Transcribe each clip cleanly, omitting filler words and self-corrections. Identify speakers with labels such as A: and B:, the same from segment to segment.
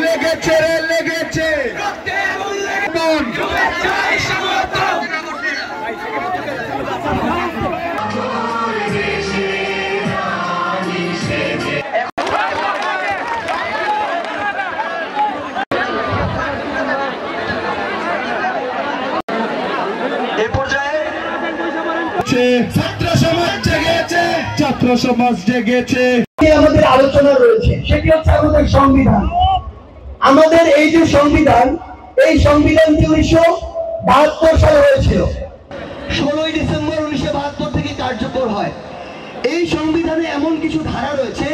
A: লেগেছে রে লেগেছে ছাত্র সমাজ জেগেছে।
B: আমাদের আলোচনা রয়েছে সেটি হচ্ছে আমাদের সংবিধান। আমাদের এই যে সংবিধান, এই সংবিধানটি 1972 সালে হয়েছিল। 16 ডিসেম্বর 1972 থেকে কার্যকর হয়। এই সংবিধানে এমন কিছু ধারা রয়েছে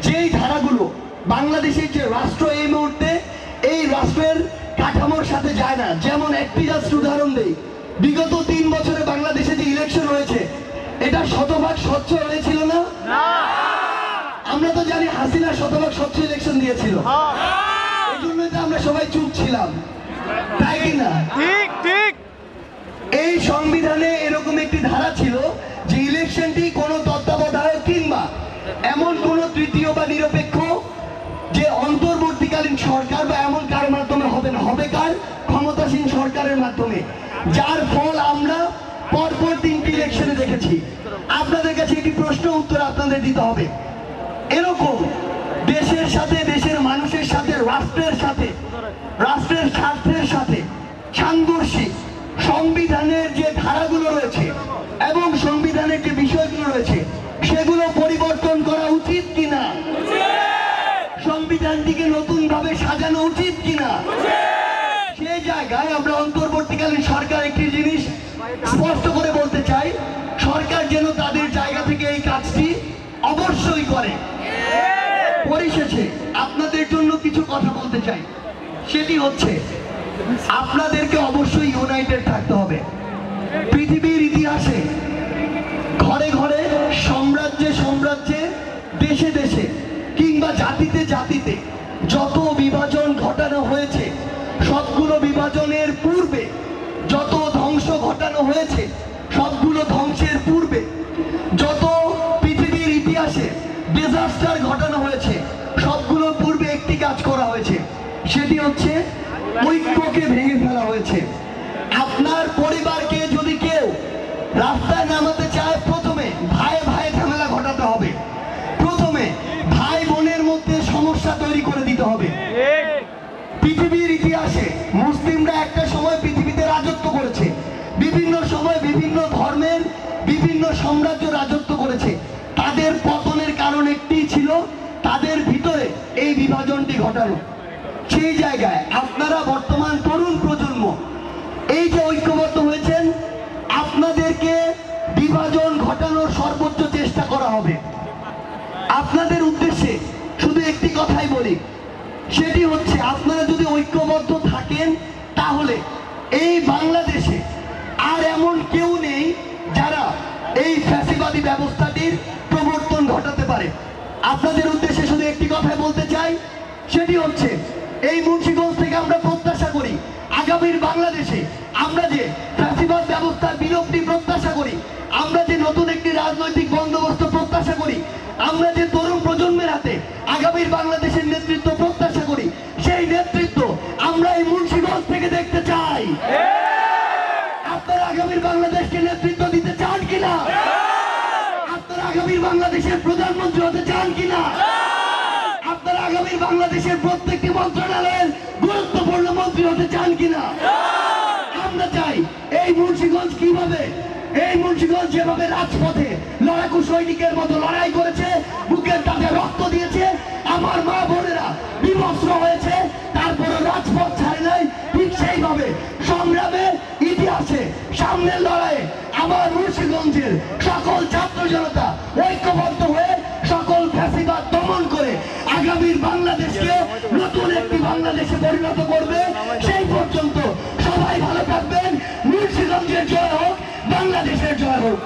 B: যেই ধারাগুলো বাংলাদেশের যে রাষ্ট্র এই মুহূর্তে এই রাষ্ট্রের কাঠামোর সাথে যায় না। যেমন একটি জাস্ট উদাহরণ দেই, বিগত 3 বছরে বাংলাদেশে যে ইলেকশন হয়েছে এটা শতভাগ স্বচ্ছ হয়েছিল না? আমরা তো জানি হাসিনা শতভাগ স্বচ্ছ ইলেকশন দিয়েছিল, এই জন্যই তো আমরা সবাই চুপ ছিলাম, তাই কিনা?
C: ঠিক ঠিক।
B: এই সংবিধানে এরকম একটি ধারা ছিল যে ইলেকশনটি কোনো তত্ত্বাবধায়ক কিংবা এমন কোন তৃতীয় বা নিরপেক্ষ যে অন্তর্বর্তীকালীন সরকার বা এমন কার মাধ্যমে হবে না, হবে কার? ক্ষমতাসীন সরকারের মাধ্যমে। যার ফল আমরা পরপর 3টি ইলেকশনে দেখেছি। আপনাদের কাছে একটি প্রশ্ন উত্তর আপনাদের দিতে হবে। এরকম দেশের সাথে, দেশের মানুষের সাথে, রাষ্ট্রের সাথে, রাষ্ট্রের স্বার্থের সাথে সাংঘর্ষিক সংবিধানের যে ধারাগুলো রয়েছে এবং সংবিধানের যে বিষয়গুলো রয়েছে সেগুলো পরিবর্তন করা উচিত কিনা? সংবিধানটিকে নতুন ভাবে সাজানো উচিত কিনা? সেই জায়গায় আমরা অন্তর্বর্তীকালীন সরকার একটি জিনিস স্পষ্ট করে বলতে চাই, সরকার যেন তাদের জায়গা থেকে এই কাজটি অবশ্যই করে। পরিশেষে আপনাদের জন্য কিছু কথা বলতে চাই, সেটি হচ্ছে আপনাদেরকে অবশ্যই ইউনাইটেড থাকতে হবে। পৃথিবীর ইতিহাসে ঘরে ঘরে, সাম্রাজ্যে সাম্রাজ্যে, দেশে দেশে কিংবা জাতিতে জাতিতে যত বিভাজন ঘটানো হয়েছে সবগুলো বিভাজনের পূর্বে, যত ধ্বংস ঘটানো হয়েছে সবগুলো ধ্বংসের পূর্বে, যত পৃথিবীর ইতিহাসে ডিজাস্টার ঘটানো হয়েছে সবগুলোর পূর্বে একটি কাজ করা হয়েছে, সেটি হচ্ছে ঐক্যকে ভেঙে ফেলা হয়েছে। আপনার পরিবারকে যদি কেউ রাস্তায় নামাতে চায়, প্রথমে ভাই ভাই ঝামেলা ঘটাতে হবে, প্রথমে ভাই বোনের মধ্যে সমস্যা তৈরি করে দিতে হবে। পৃথিবীর ইতিহাসে মুসলিমরা একটা সময় পৃথিবীতে রাজত্ব করেছে, বিভিন্ন সময় বিভিন্ন ধর্মের বিভিন্ন সাম্রাজ্য রাজত্ব করেছে। তাদের পতনের কারণ একটিই ছিল, তাদের ভিতরে এই বিভাজনটি ঘটানো। সেই জায়গায় আপনারা বর্তমান তরুণ প্রজন্ম এই যে ঐক্যবদ্ধ হয়েছেন, আপনাদেরকে বিভাজন ঘটানোর সর্বোচ্চ চেষ্টা করা হবে। আপনাদের উদ্দেশ্যে শুধু একটি কথাই বলি, সেটি হচ্ছে আপনারা যদি ঐক্যবদ্ধ থাকেন তাহলে এই বাংলাদেশে আর এমন কেউ নেই যারা এই ফ্যাসিবাদী ব্যবস্থাটির প্রবর্তন ঘটাতে পারে। আপনাদের উদ্দেশ্যে শুধু একটি কথাই বলতে চাই, সেটি হচ্ছে এই মুন্সিগঞ্জ থেকে আমরা প্রত্যাশা করি আগামীর বাংলাদেশে আমরা যে ফ্যাসিবাদ ব্যবস্থার বিলুপ্তি প্রত্যাশা করি, আমরা যে নতুন একটি রাজনৈতিক বন্দোবস্ত প্রত্যাশা করি, আমরা যে তরুণ প্রজন্মের হাতে আগামীর বাংলাদেশের নেতৃত্ব প্রত্যাশা করি, সেই নেতৃত্ব আমরা এই মুন্সিগঞ্জ থেকে দেখতে চাই। আপনারা আগামীর বাংলাদেশকে নেতৃত্ব দিতে চান কিনা? আপনারা আগামীর বাংলাদেশের প্রধানমন্ত্রী হতে চান কিনা? আপনারা আগামীর বাংলাদেশের প্রত্যেকটি মন্ত্রণালয়ের গুরুত্বপূর্ণ মন্ত্রী হতে চান কিনা? আমরা চাই এই মুন্সিগঞ্জ কিভাবে, এই মুন্সিগঞ্জ যেভাবে রাজপথে লড়াকু সৈনিকের মতো লড়াই করেছে, বুকের তাতে রক্ত দিয়েছে, আমার মা বোনেরা বিবস্ত্র হয়েছে, তারপরে রাজপথ ছাড়ে নাই, ঠিক সেইভাবে সংগ্রামে ইতিহাসে সামনের লড়াইয়ে আমার মুন্সিগঞ্জের সকল ছাত্র জনতা ঐক্যবদ্ধ হয়ে সকল ফ্যাসিবাদ দমন করে আগামীর বাংলাদেশকে নতুন একটি বাংলাদেশে পরিণত করবে। সেই পর্যন্ত সবাই ভালো থাকবেন। মুন্সিগঞ্জের জয় হোক, বাংলাদেশের জয় হোক।